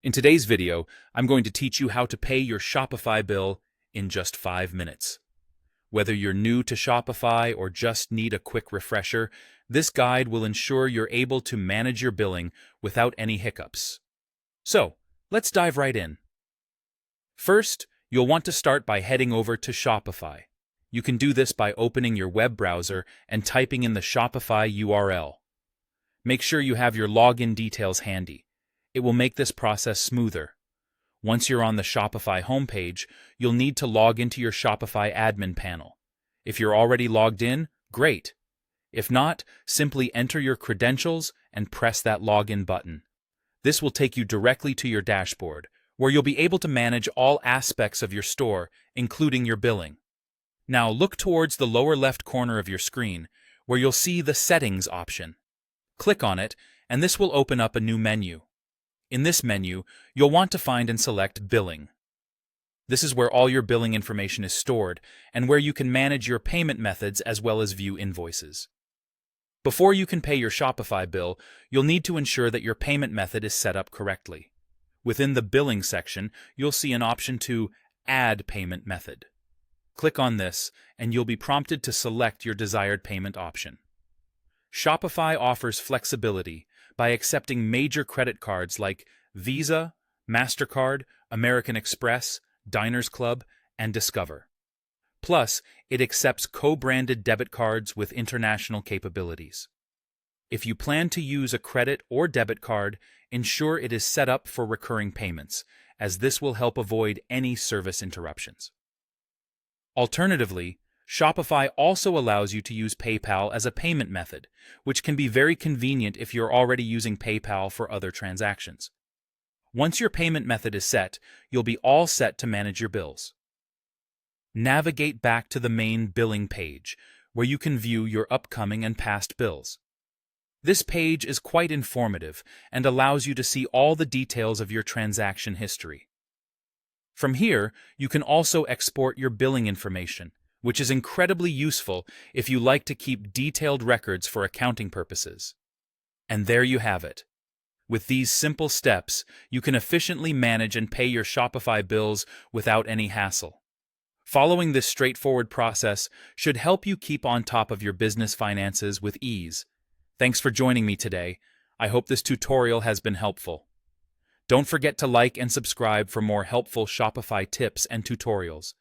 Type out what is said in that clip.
In today's video, I'm going to teach you how to pay your Shopify bill in just 5 minutes. Whether you're new to Shopify or just need a quick refresher, this guide will ensure you're able to manage your billing without any hiccups. So, let's dive right in. First, you'll want to start by heading over to Shopify. You can do this by opening your web browser and typing in the Shopify URL. Make sure you have your login details handy. It will make this process smoother. Once you're on the Shopify homepage, you'll need to log into your Shopify admin panel. If you're already logged in, great. If not, simply enter your credentials and press that login button. This will take you directly to your dashboard, where you'll be able to manage all aspects of your store, including your billing. Now look towards the lower left corner of your screen, where you'll see the Settings option. Click on it, and this will open up a new menu. In this menu, you'll want to find and select Billing. This is where all your billing information is stored and where you can manage your payment methods as well as view invoices. Before you can pay your Shopify bill, you'll need to ensure that your payment method is set up correctly. Within the Billing section, you'll see an option to Add Payment Method. Click on this, and you'll be prompted to select your desired payment option. Shopify offers flexibility by accepting major credit cards like Visa, MasterCard, American Express, Diners Club, and Discover. Plus, it accepts co-branded debit cards with international capabilities. If you plan to use a credit or debit card, ensure it is set up for recurring payments, as this will help avoid any service interruptions. Alternatively, Shopify also allows you to use PayPal as a payment method, which can be very convenient if you're already using PayPal for other transactions. Once your payment method is set, you'll be all set to manage your bills. Navigate back to the main billing page, where you can view your upcoming and past bills. This page is quite informative and allows you to see all the details of your transaction history. From here, you can also export your billing information, which is incredibly useful if you like to keep detailed records for accounting purposes. And there you have it. With these simple steps, you can efficiently manage and pay your Shopify bills without any hassle. Following this straightforward process should help you keep on top of your business finances with ease. Thanks for joining me today. I hope this tutorial has been helpful. Don't forget to like and subscribe for more helpful Shopify tips and tutorials.